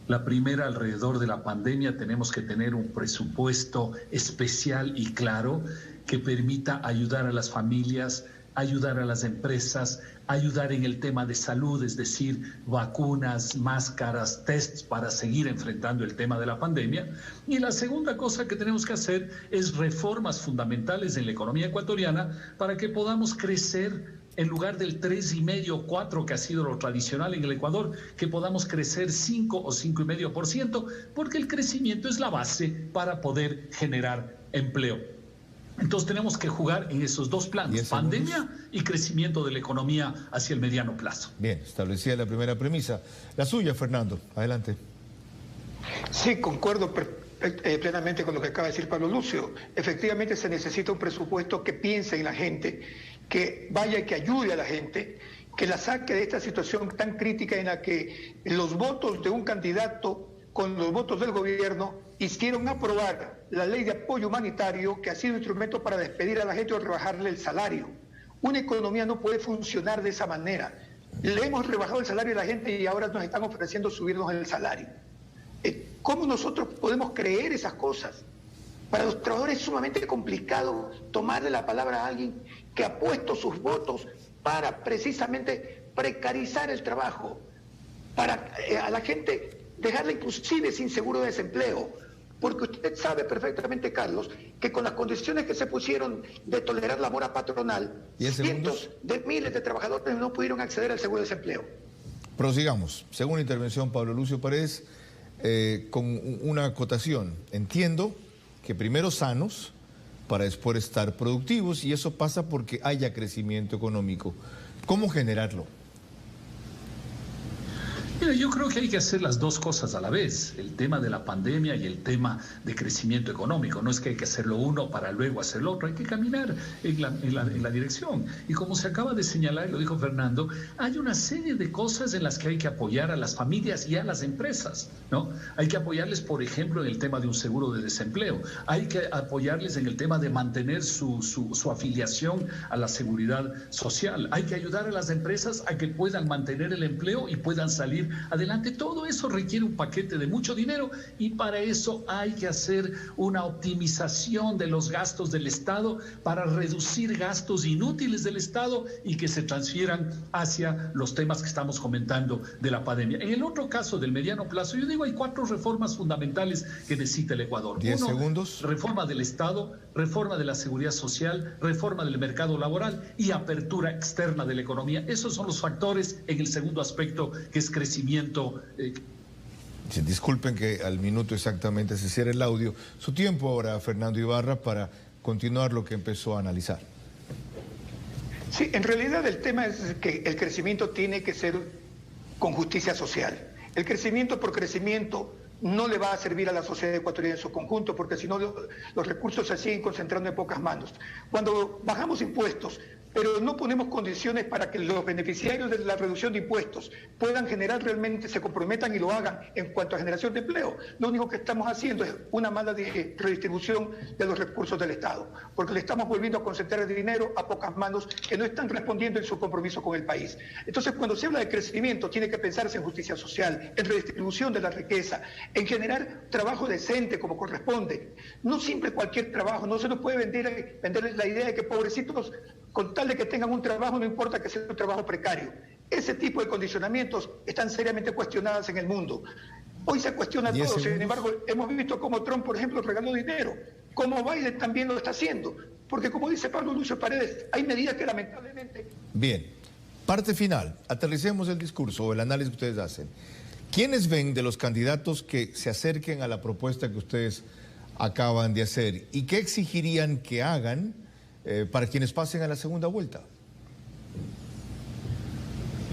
La primera, alrededor de la pandemia, tenemos que tener un presupuesto especial y claro que permita ayudar a las familias, ayudar a las empresas, ayudar en el tema de salud, es decir, vacunas, máscaras, tests para seguir enfrentando el tema de la pandemia. Y la segunda cosa que tenemos que hacer es reformas fundamentales en la economía ecuatoriana para que podamos crecer en lugar del 3,5 o 4 que ha sido lo tradicional en el Ecuador, que podamos crecer 5 o 5,5%, porque el crecimiento es la base para poder generar empleo. Entonces tenemos que jugar en esos dos planos, pandemia y crecimiento de la economía hacia el mediano plazo. Bien, establecida la primera premisa. La suya, Fernando, adelante. Sí, concuerdo plenamente con lo que acaba de decir Pablo Lucio. Efectivamente se necesita un presupuesto que piense en la gente, que vaya y que ayude a la gente, que la saque de esta situación tan crítica en la que los votos de un candidato con los votos del gobierno hicieron aprobar la ley de apoyo humanitario, que ha sido instrumento para despedir a la gente o rebajarle el salario. Una economía no puede funcionar de esa manera. Le hemos rebajado el salario a la gente y ahora nos están ofreciendo subirnos el salario. ¿Cómo nosotros podemos creer esas cosas? Para los trabajadores es sumamente complicado tomarle la palabra a alguien que ha puesto sus votos para precisamente precarizar el trabajo, para a la gente dejarla inclusive sin seguro de desempleo. Porque usted sabe perfectamente, Carlos, que con las condiciones que se pusieron de tolerar la mora patronal, cientos de miles de trabajadores no pudieron acceder al seguro de desempleo. Prosigamos. Según la intervención, Pablo Lucio Paredes, con una acotación. Entiendo que primero sanos para después estar productivos, y eso pasa porque haya crecimiento económico. ¿Cómo generarlo? Mira, yo creo que hay que hacer las dos cosas a la vez, el tema de la pandemia y el tema de crecimiento económico. No es que hay que hacerlo uno para luego hacer lo otro, hay que caminar en la dirección. Y como se acaba de señalar, y lo dijo Fernando, hay una serie de cosas en las que hay que apoyar a las familias y a las empresas, ¿no? Hay que apoyarles, por ejemplo, en el tema de un seguro de desempleo. Hay que apoyarles en el tema de mantener su afiliación a la seguridad social. Hay que ayudar a las empresas a que puedan mantener el empleo y puedan salir adelante. Todo eso requiere un paquete de mucho dinero y para eso hay que hacer una optimización de los gastos del Estado para reducir gastos inútiles del Estado y que se transfieran hacia los temas que estamos comentando de la pandemia. En el otro caso del mediano plazo, yo digo, hay 4 reformas fundamentales que necesita el Ecuador. 10 segundos. Reforma del Estado, reforma de la seguridad social, reforma del mercado laboral y apertura externa de la economía. Esos son los factores en el segundo aspecto, que es crecimiento. Disculpen que al minuto exactamente se cierre el audio. Su tiempo ahora, Fernando Ibarra, para continuar lo que empezó a analizar. Sí, en realidad el tema es que el crecimiento tiene que ser con justicia social. El crecimiento por crecimiento no le va a servir a la sociedad ecuatoriana en su conjunto, porque si no los recursos se siguen concentrando en pocas manos. Cuando bajamos impuestos, pero no ponemos condiciones para que los beneficiarios de la reducción de impuestos puedan generar realmente, se comprometan y lo hagan en cuanto a generación de empleo. Lo único que estamos haciendo es una mala redistribución de los recursos del Estado, porque le estamos volviendo a concentrar el dinero a pocas manos que no están respondiendo en su compromiso con el país. Entonces, cuando se habla de crecimiento, tiene que pensarse en justicia social, en redistribución de la riqueza, en generar trabajo decente como corresponde. No siempre cualquier trabajo, no se nos puede venderles la idea de que pobrecitos, con tal de que tengan un trabajo, no importa que sea un trabajo precario. Ese tipo de condicionamientos están seriamente cuestionados en el mundo. Hoy se cuestiona todo, sin embargo, hemos visto cómo Trump, por ejemplo, regaló dinero, como Biden también lo está haciendo, porque como dice Pablo Lucio Paredes, hay medidas que lamentablemente... Bien, parte final, aterricemos el discurso o el análisis que ustedes hacen. ¿Quiénes ven de los candidatos que se acerquen a la propuesta que ustedes acaban de hacer y qué exigirían que hagan para quienes pasen a la segunda vuelta?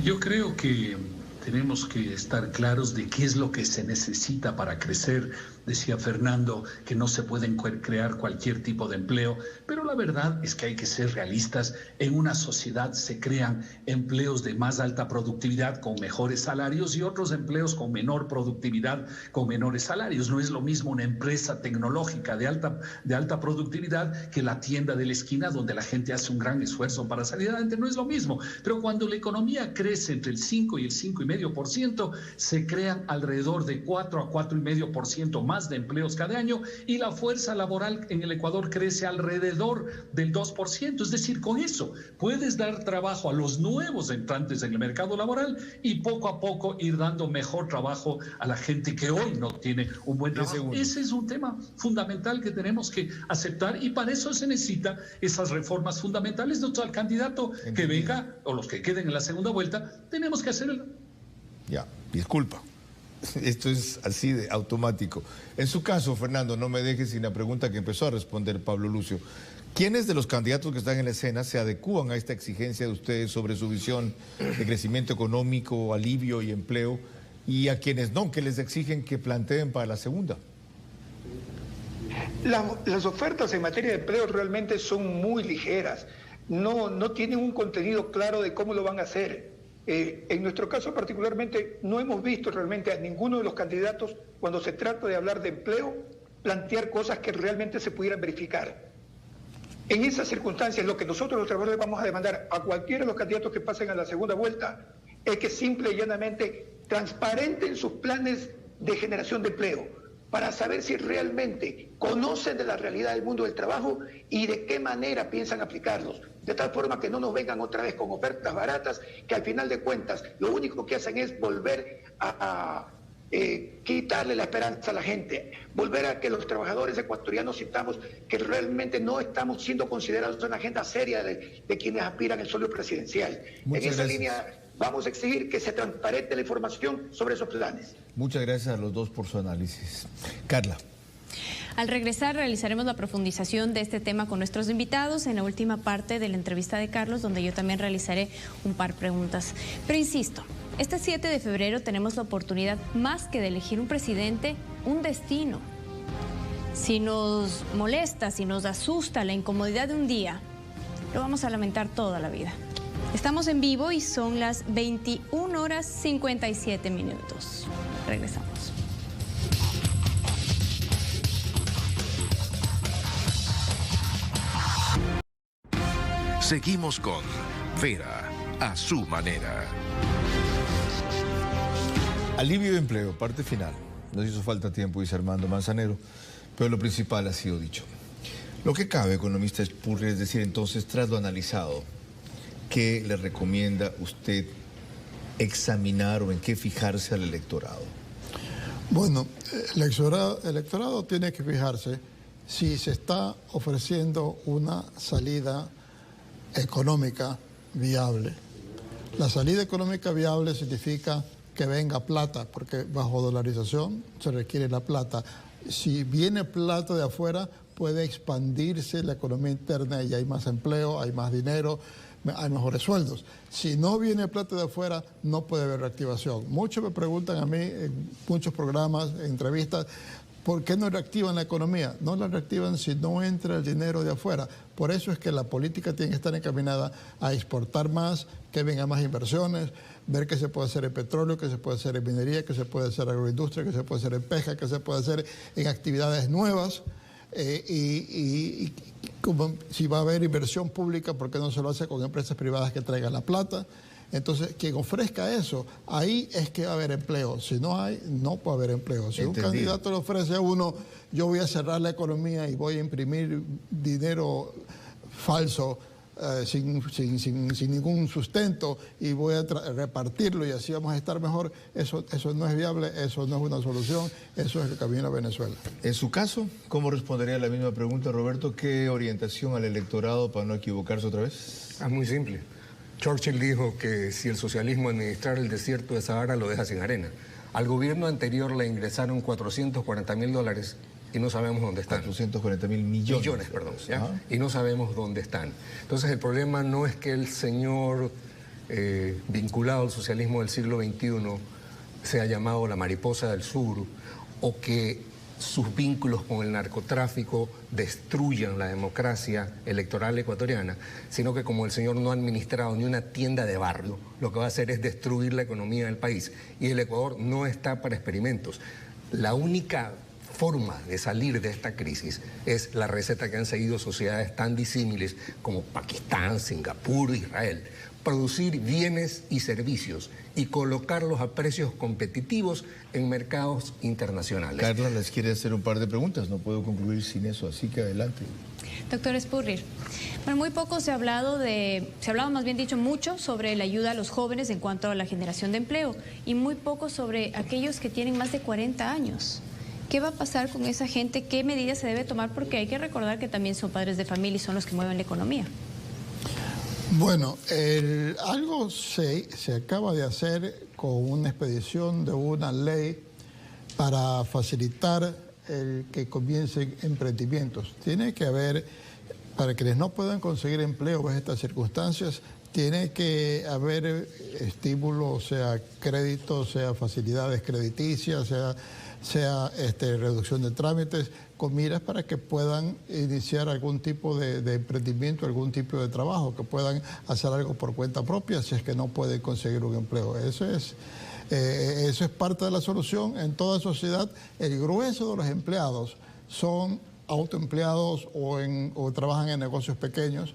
Yo creo que tenemos que estar claros de qué es lo que se necesita para crecer. Decía Fernando que no se pueden crear cualquier tipo de empleo, pero la verdad es que hay que ser realistas. En una sociedad se crean empleos de más alta productividad con mejores salarios y otros empleos con menor productividad con menores salarios. No es lo mismo una empresa tecnológica de alta productividad que la tienda de la esquina donde la gente hace un gran esfuerzo para salir adelante. No es lo mismo, pero cuando la economía crece entre el 5 y el 5,5%, se crean alrededor de 4 a 4,5% más de empleos cada año y la fuerza laboral en el Ecuador crece alrededor del 2%. Es decir, con eso puedes dar trabajo a los nuevos entrantes en el mercado laboral y poco a poco ir dando mejor trabajo a la gente que hoy no tiene un buen trabajo. Ese es un tema fundamental que tenemos que aceptar y para eso se necesitan esas reformas fundamentales. Entonces, al candidato que venga o los que queden en la segunda vuelta, tenemos que hacer el... Ya, disculpa. Esto es así de automático. En su caso, Fernando, no me dejes sin la pregunta que empezó a responder Pablo Lucio. ¿Quiénes de los candidatos que están en la escena se adecúan a esta exigencia de ustedes sobre su visión de crecimiento económico, alivio y empleo? Y a quienes no, que les exigen que planteen para la segunda. Las ofertas en materia de empleo realmente son muy ligeras. No tienen un contenido claro de cómo lo van a hacer. En nuestro caso particularmente no hemos visto realmente a ninguno de los candidatos, cuando se trata de hablar de empleo, plantear cosas que realmente se pudieran verificar. En esas circunstancias, lo que nosotros los trabajadores vamos a demandar a cualquiera de los candidatos que pasen a la segunda vuelta es que simple y llanamente transparenten sus planes de generación de empleo para saber si realmente conocen de la realidad del mundo del trabajo y de qué manera piensan aplicarlos, de tal forma que no nos vengan otra vez con ofertas baratas que al final de cuentas lo único que hacen es volver a quitarle la esperanza a la gente, volver a que los trabajadores ecuatorianos sintamos que realmente no estamos siendo considerados en la agenda seria de quienes aspiran al sueldo presidencial. Muchas en esa gracias. línea vamos a exigir que se transparente la información sobre esos planes. Muchas gracias a los dos por su análisis. Carla. Al regresar realizaremos la profundización de este tema con nuestros invitados en la última parte de la entrevista de Carlos, donde yo también realizaré un par de preguntas. Pero insisto, este 7 de febrero tenemos la oportunidad más que de elegir un presidente, un destino. Si nos molesta, si nos asusta la incomodidad de un día, lo vamos a lamentar toda la vida. Estamos en vivo y son las 21:57. Regresamos. Seguimos con Vera a su manera. Alivio de empleo, parte final. Nos hizo falta tiempo, dice Armando Manzanero, pero lo principal ha sido dicho. Lo que cabe, economista Spurrier, es decir, entonces, tras lo analizado, ¿qué le recomienda usted examinar o en qué fijarse al electorado? Bueno, el electorado tiene que fijarse si se está ofreciendo una salida económica viable. La salida económica viable significa que venga plata, porque bajo dolarización se requiere la plata. Si viene plata de afuera, puede expandirse la economía interna y hay más empleo, hay más dinero, hay mejores sueldos. Si no viene plata de afuera, no puede haber reactivación. Muchos me preguntan a mí en muchos programas, en entrevistas, ¿por qué no reactivan la economía? No la reactivan si no entra el dinero de afuera. Por eso es que la política tiene que estar encaminada a exportar más, que vengan más inversiones, ver qué se puede hacer en petróleo, qué se puede hacer en minería, qué se puede hacer en agroindustria, qué se puede hacer en pesca, qué se puede hacer en actividades nuevas. Y como si va a haber inversión pública, ¿por qué no se lo hace con empresas privadas que traigan la plata? Entonces, quien ofrezca eso, ahí es que va a haber empleo. Si no hay, no puede haber empleo. Si un candidato le ofrece a uno, yo voy a cerrar la economía y voy a imprimir dinero falso, sin ningún sustento, y voy a repartirlo y así vamos a estar mejor, eso no es viable, eso no es una solución, eso es el camino a Venezuela. En su caso, ¿cómo respondería a la misma pregunta, Roberto? ¿Qué orientación al electorado para no equivocarse otra vez? Es muy simple. Churchill dijo que si el socialismo administrara el desierto de Sahara lo deja sin arena. Al gobierno anterior le ingresaron $440.000 y no sabemos dónde están. 440.000 millones. Millones, perdón. ¿Ya? Y no sabemos dónde están. Entonces el problema no es que el señor vinculado al socialismo del siglo XXI sea llamado la mariposa del sur o que sus vínculos con el narcotráfico destruyan la democracia electoral ecuatoriana, sino que como el señor no ha administrado ni una tienda de barrio, lo que va a hacer es destruir la economía del país. Y el Ecuador no está para experimentos. La única forma de salir de esta crisis es la receta que han seguido sociedades tan disímiles como Pakistán, Singapur, Israel. Producir bienes y servicios y colocarlos a precios competitivos en mercados internacionales. Carla les quiere hacer un par de preguntas, no puedo concluir sin eso, así que adelante. Doctor Spurrier, bueno, muy poco se ha hablado más bien dicho, mucho sobre la ayuda a los jóvenes en cuanto a la generación de empleo y muy poco sobre aquellos que tienen más de 40 años. ¿Qué va a pasar con esa gente? ¿Qué medidas se debe tomar? Porque hay que recordar que también son padres de familia y son los que mueven la economía. Bueno, algo se acaba de hacer con una expedición de una ley para facilitar el que comiencen emprendimientos. Tiene que haber, para quienes no puedan conseguir empleo en estas circunstancias, tiene que haber estímulo, sea crédito, sea facilidades crediticias, sea reducción de trámites, con miras para que puedan iniciar algún tipo de emprendimiento, algún tipo de trabajo, que puedan hacer algo por cuenta propia si es que no pueden conseguir un empleo. Eso es parte de la solución. En toda sociedad, el grueso de los empleados son autoempleados o trabajan en negocios pequeños,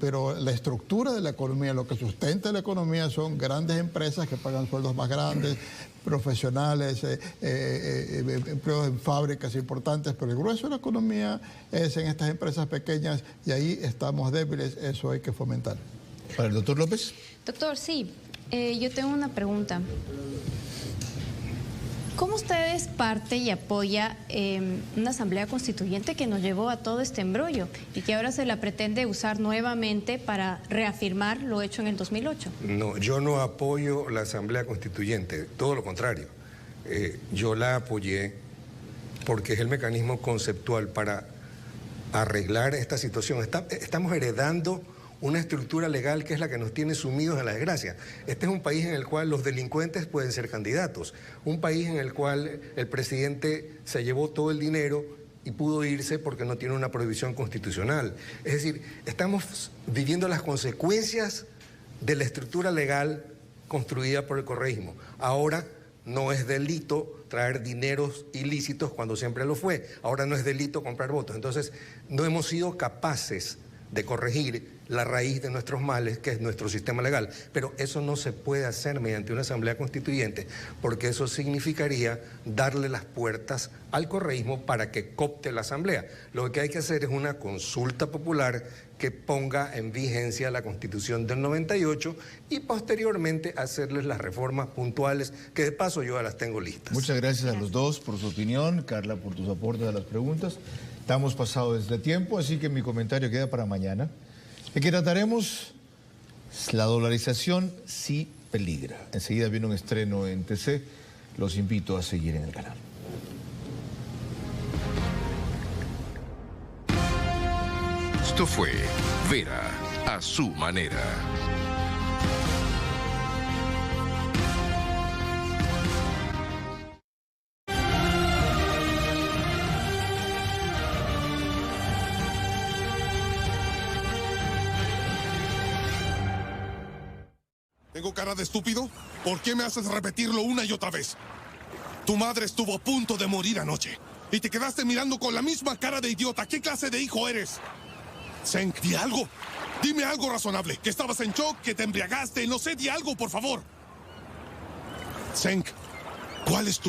pero la estructura de la economía, lo que sustenta la economía son grandes empresas que pagan sueldos más grandes, profesionales, empleos en fábricas importantes, pero el grueso de la economía es en estas empresas pequeñas y ahí estamos débiles, eso hay que fomentar. Para el doctor López. Doctor, sí, yo tengo una pregunta. ¿Cómo usted es parte y apoya una asamblea constituyente que nos llevó a todo este embrollo y que ahora se la pretende usar nuevamente para reafirmar lo hecho en el 2008? No, yo no apoyo la asamblea constituyente, todo lo contrario. Yo la apoyé porque es el mecanismo conceptual para arreglar esta situación. Estamos heredando una estructura legal que es la que nos tiene sumidos en la desgracia. Este es un país en el cual los delincuentes pueden ser candidatos, un país en el cual el presidente se llevó todo el dinero y pudo irse porque no tiene una prohibición constitucional. Es decir, estamos viviendo las consecuencias de la estructura legal construida por el correísmo. Ahora no es delito traer dineros ilícitos cuando siempre lo fue. Ahora no es delito comprar votos. Entonces, no hemos sido capaces de corregir la raíz de nuestros males, que es nuestro sistema legal. Pero eso no se puede hacer mediante una asamblea constituyente, porque eso significaría darle las puertas al correísmo para que coopte la asamblea. Lo que hay que hacer es una consulta popular que ponga en vigencia la Constitución del 98 y posteriormente hacerles las reformas puntuales, que de paso yo ya las tengo listas. Muchas gracias a los dos por su opinión, Carla por tus aportes a las preguntas. Estamos pasados de tiempo, así que mi comentario queda para mañana. Aquí trataremos la dolarización sí peligra. Enseguida viene un estreno en TC. Los invito a seguir en el canal. Esto fue Vera a su manera. ¿Tengo cara de estúpido? ¿Por qué me haces repetirlo una y otra vez? Tu madre estuvo a punto de morir anoche y te quedaste mirando con la misma cara de idiota. ¿Qué clase de hijo eres? Senk, di algo. Dime algo razonable. Que estabas en shock, que te embriagaste, no sé, di algo, por favor. Senk, ¿cuál es tu